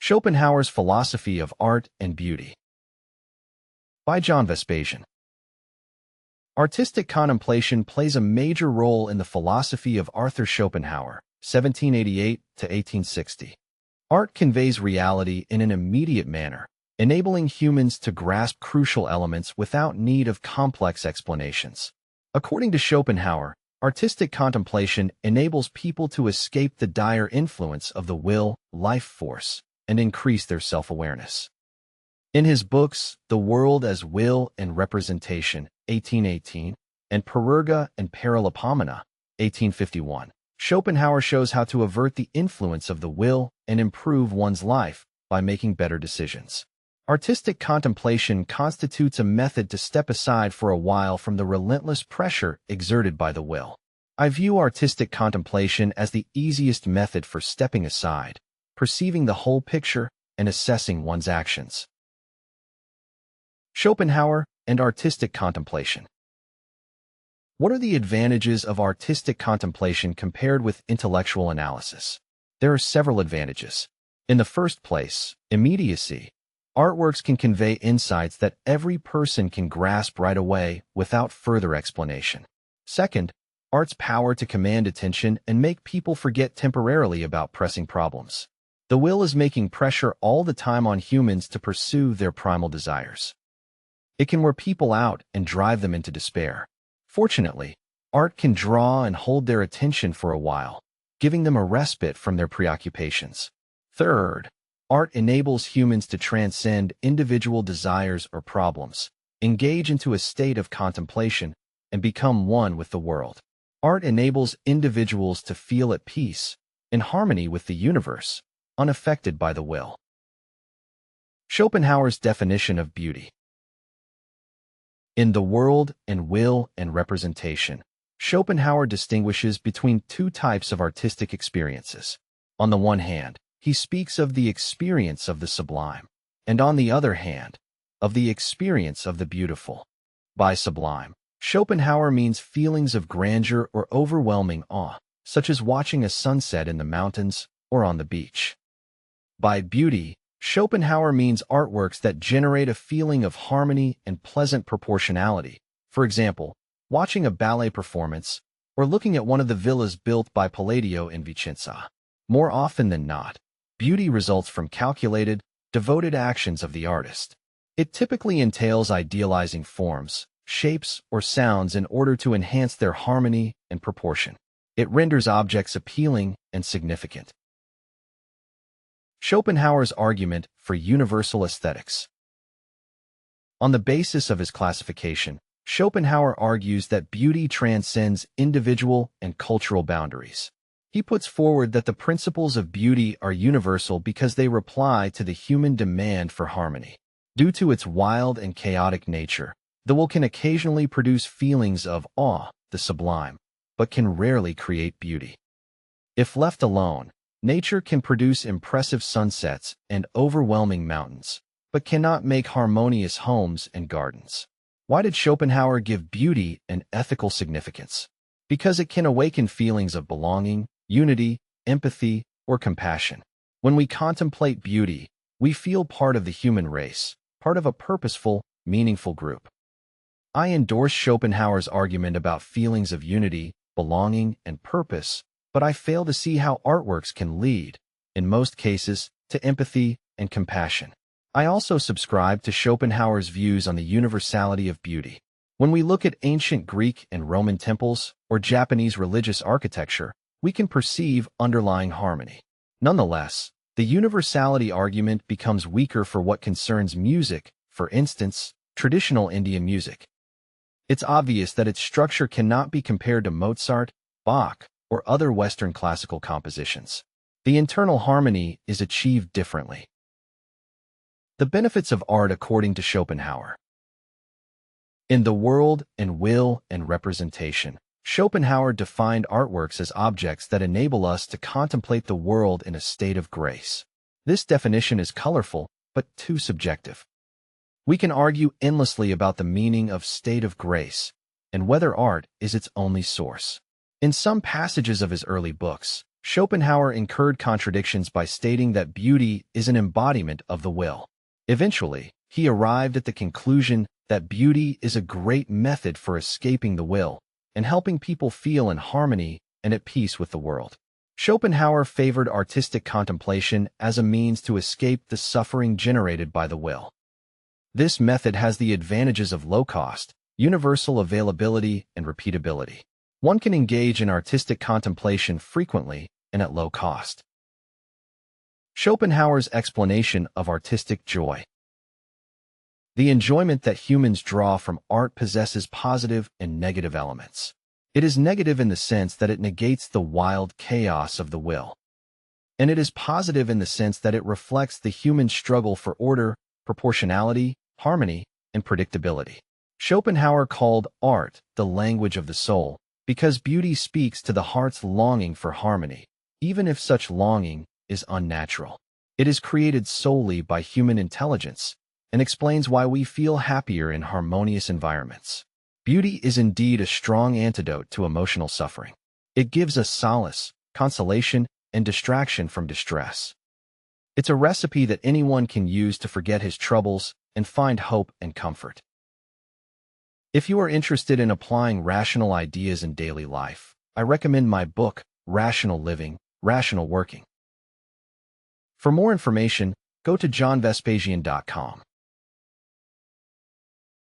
Schopenhauer's Philosophy of Art and Beauty by John Vespasian. Artistic contemplation plays a major role in the philosophy of Arthur Schopenhauer, 1788 to 1860. Art conveys reality in an immediate manner, enabling humans to grasp crucial elements without need of complex explanations. According to Schopenhauer, artistic contemplation enables people to escape the dire influence of the will, life force, and increase their self-awareness. In his books, The World as Will and Representation, 1818, and Parerga and Paralipomena, 1851, Schopenhauer shows how to avert the influence of the will and improve one's life by making better decisions. Artistic contemplation constitutes a method to step aside for a while from the relentless pressure exerted by the will. I view artistic contemplation as the easiest method for stepping aside, perceiving the whole picture, and assessing one's actions. Schopenhauer and artistic contemplation. What are the advantages of artistic contemplation compared with intellectual analysis? There are several advantages. In the first place, immediacy. Artworks can convey insights that every person can grasp right away without further explanation. Second, art's power to command attention and make people forget temporarily about pressing problems. The will is making pressure all the time on humans to pursue their primal desires. It can wear people out and drive them into despair. Fortunately, art can draw and hold their attention for a while, giving them a respite from their preoccupations. Third, art enables humans to transcend individual desires or problems, engage into a state of contemplation, and become one with the world. Art enables individuals to feel at peace, in harmony with the universe, unaffected by the will. Schopenhauer's definition of beauty. In The World and Will and Representation, Schopenhauer distinguishes between two types of artistic experiences. On the one hand, he speaks of the experience of the sublime, and on the other hand, of the experience of the beautiful. By sublime, Schopenhauer means feelings of grandeur or overwhelming awe, such as watching a sunset in the mountains or on the beach. By beauty, Schopenhauer means artworks that generate a feeling of harmony and pleasant proportionality. For example, watching a ballet performance or looking at one of the villas built by Palladio in Vicenza. More often than not, beauty results from calculated, devoted actions of the artist. It typically entails idealizing forms, shapes, or sounds in order to enhance their harmony and proportion. It renders objects appealing and significant. Schopenhauer's argument for universal aesthetics. On the basis of his classification, Schopenhauer argues that beauty transcends individual and cultural boundaries. He puts forward that the principles of beauty are universal because they reply to the human demand for harmony. Due to its wild and chaotic nature, the will can occasionally produce feelings of awe, the sublime, but can rarely create beauty. If left alone, nature can produce impressive sunsets and overwhelming mountains, but cannot make harmonious homes and gardens. Why did Schopenhauer give beauty an ethical significance? Because it can awaken feelings of belonging, unity, empathy, or compassion. When we contemplate beauty, we feel part of the human race, part of a purposeful, meaningful group. I endorse Schopenhauer's argument about feelings of unity, belonging, and purpose, but I fail to see how artworks can lead, in most cases, to empathy and compassion. I also subscribe to Schopenhauer's views on the universality of beauty. When we look at ancient Greek and Roman temples or Japanese religious architecture, we can perceive underlying harmony. Nonetheless, the universality argument becomes weaker for what concerns music, for instance, traditional Indian music. It's obvious that its structure cannot be compared to Mozart, Bach, or other Western classical compositions. The internal harmony is achieved differently. The benefits of art according to Schopenhauer. In The World and Will and Representation, Schopenhauer defined artworks as objects that enable us to contemplate the world in a state of grace. This definition is colorful, but too subjective. We can argue endlessly about the meaning of state of grace and whether art is its only source. In some passages of his early books, Schopenhauer incurred contradictions by stating that beauty is an embodiment of the will. Eventually, he arrived at the conclusion that beauty is a great method for escaping the will and helping people feel in harmony and at peace with the world. Schopenhauer favored artistic contemplation as a means to escape the suffering generated by the will. This method has the advantages of low cost, universal availability, and repeatability. One can engage in artistic contemplation frequently and at low cost. Schopenhauer's explanation of artistic joy. The enjoyment that humans draw from art possesses positive and negative elements. It is negative in the sense that it negates the wild chaos of the will. And it is positive in the sense that it reflects the human struggle for order, proportionality, harmony, and predictability. Schopenhauer called art the language of the soul because beauty speaks to the heart's longing for harmony, even if such longing is unnatural. It is created solely by human intelligence and explains why we feel happier in harmonious environments. Beauty is indeed a strong antidote to emotional suffering. It gives us solace, consolation, and distraction from distress. It's a recipe that anyone can use to forget his troubles and find hope and comfort. If you are interested in applying rational ideas in daily life, I recommend my book, Rational Living, Rational Working. For more information, go to johnvespasian.com.